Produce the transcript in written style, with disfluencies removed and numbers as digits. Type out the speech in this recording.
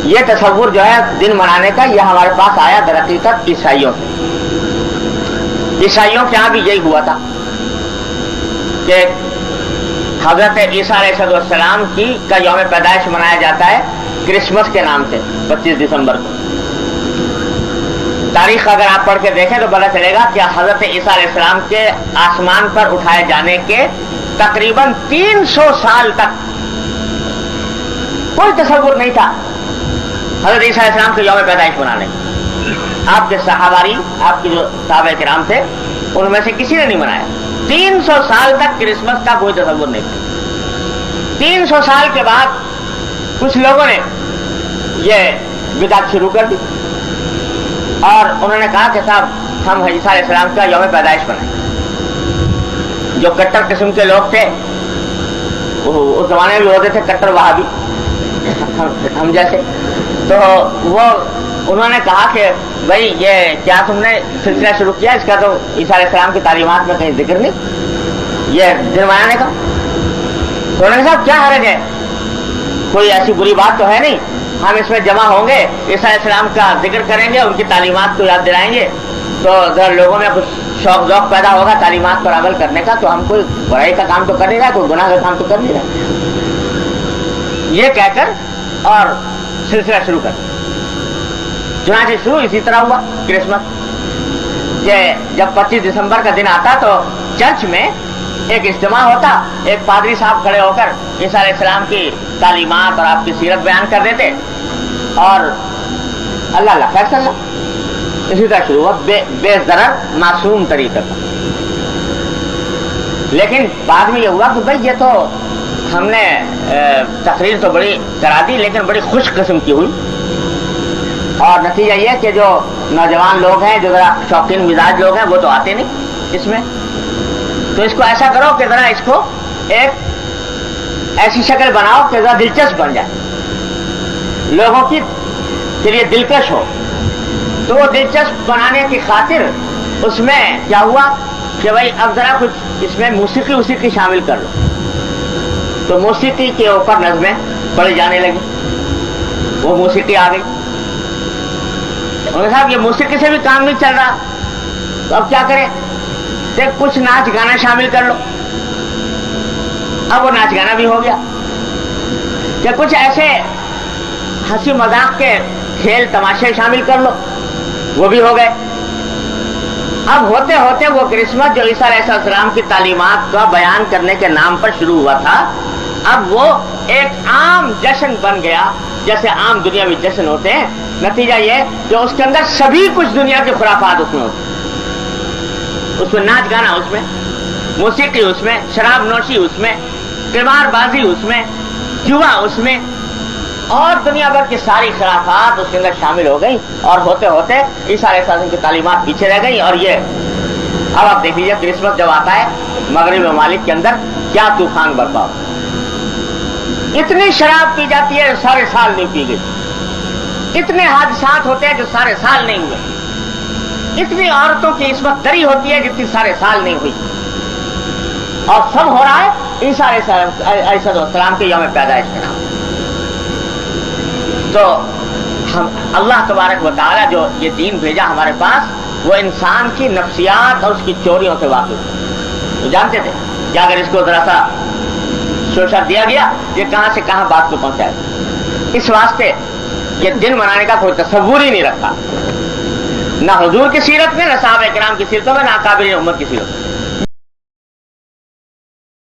یہ تصور جو ہے دن منانے کا یہ ہمارے پاس آیا در حقیقت عیسائیوں سے. عیسائیوں کے یہاں بھی یہی ہوا تھا کہ حضرت عیسیٰ علیہ السلام کا یوم پیدائش منایا جاتا ہے کرسمس کے نام سے 25 دسمبر کو. تاریخ اگر آپ پڑھ کے دیکھیں تو پتہ چلے گا کہ حضرت عیسیٰ علیہ السلام کے آسمان پر اٹھائے جانے کے تقریباً 300 سال تک کوئی تصور نہیں تھا حضرت عیسیٰ علیہ السلام کے یوم پیدائش منانے. آپ کے صحاباری آپ کے جو صحابہ کرام تھے ان میں سے کسی نے نہیں منایا. 300 سال تک کرسمس کا کوئی تصور نہیں تھا. 300 سال کے بعد کچھ لوگوں نے یہ بدعت شروع کر دی اور انہوں نے کہا کہ صاحب ہم عیسیٰ علیہ السلام کا یوم پیدائش منائیں. جو کٹر قسم کے لوگ تھے اس زمانے میں بھی ہوتے تھے کٹر وہابی ہم جیسے, تو وہ انہوں نے کہا کہ بھائی یہ کیا تم نے سلسلہ شروع کیا, اس کا تو عیسیٰ علیہ السلام کی تعلیمات میں کہیں ذکر نہیں, یہ دن منانے کا. تو انہوں نے کہا کیا حرج ہے, کوئی ایسی بری بات تو ہے نہیں, ہم اس میں جمع ہوں گے عیسیٰ علیہ السلام کا ذکر کریں گے, ان کی تعلیمات کو یاد دلائیں گے, تو اگر لوگوں میں کچھ شوق ذوق پیدا ہوگا تعلیمات پر عمل کرنے کا, تو ہم کوئی برائی کا کام تو کر نہیں رہا, کوئی گناہ کا کام تو کر نہیں رہا. یہ کہہ کر اور سلسلہ شروع کر. چنانچہ شروع اسی طرح ہوا کرسمس کہ جب 25 دسمبر کا دن آتا تو چرچ میں ایک اجتماع ہوتا, ایک پادری صاحب کھڑے ہو کر عیسیٰ علیہ السلام کی تعلیمات اور آپ کی سیرت بیان کر دیتے اور اللہ اللہ خیر صلی اللہ. اسی طرح شروع ہوا بے ضرر معصوم طریقے پر. لیکن بعد میں یہ ہوا کہ بھائی یہ تو ہم نے تقریر تو بڑی کرا دی لیکن بڑی خوش قسم کی ہوئی, اور نتیجہ یہ کہ جو نوجوان لوگ ہیں جو ذرا شوقین مزاج لوگ ہیں وہ تو آتے نہیں اس میں, تو اس کو ایسا کرو کہ ذرا اس کو ایک ایسی شکل بناؤ کہ ذرا دلچسپ بن جائے, لوگوں کی کے لیے دلکش ہو. تو وہ دلچسپ بنانے کی خاطر اس میں کیا ہوا کہ بھائی اب ذرا کچھ اس میں موسیقی شامل کر لو. تو موسیقی کے اوپر نظمیں پڑھی جانے لگی, وہ موسیقی آ گئی. انہوں نے صاحب یہ موسیقی سے بھی کام نہیں چل رہا, تو اب کیا کریں, کہ کچھ ناچ گانا شامل کر لو. اب وہ ناچ گانا بھی ہو گیا, کہ کچھ ایسے ہنسی مذاق کے کھیل تماشے شامل کر لو, وہ بھی ہو گئے. اب ہوتے ہوتے وہ کرسمس جو عیسیٰ علیہ السلام کی تعلیمات کا بیان کرنے کے نام پر شروع ہوا تھا, اب وہ ایک عام جشن بن گیا جیسے عام دنیاوی جشن ہوتے ہیں. نتیجہ یہ کہ اس کے اندر سبھی کچھ دنیا کے خرافات اس میں ہوتے, اس میں ناچ گانا, اس میں موسیقی, اس میں شراب نوشی, اس میں قمار بازی, اس میں جوا, اس میں اور دنیا بھر کی ساری خرافات اس کے اندر شامل ہو گئی. اور ہوتے ہوتے عیسیٰ علیہ السلام کی تعلیمات پیچھے رہ گئی. اور یہ اب آپ دیکھ لیجیے کرسمس جب آتا ہے مغربی ممالک کے اندر کیا طوفان برپا ہو. اتنی شراب پی جاتی ہے سارے سال نہیں پی گئی, اتنے حادثات ہوتے ہیں جو سارے سال نہیں ہوئے, اتنی عورتوں کی عصمت دری ہوتی ہے جتنی سارے سال نہیں ہوئی, اور سب ہو رہا ہے عیسیٰ علیہ السلام کے یوم پیدائش کے نام. تو ہم اللہ تبارک و تعالیٰ جو یہ دین بھیجا ہمارے پاس وہ انسان کی نفسیات اور اس کی چوریوں سے واقف ہے. تو جانتے تھے کہ اگر اس کو ذرا سا شوشہ دیا گیا یہ کہاں سے کہاں بات کو پہنچائے. اس واسطے یہ دن منانے کا کوئی تصور ہی نہیں رکھا, نہ حضور کی سیرت میں, نہ صحابہ کرام کی سیرتوں میں, نہ اکابر امت کی سیرت میں.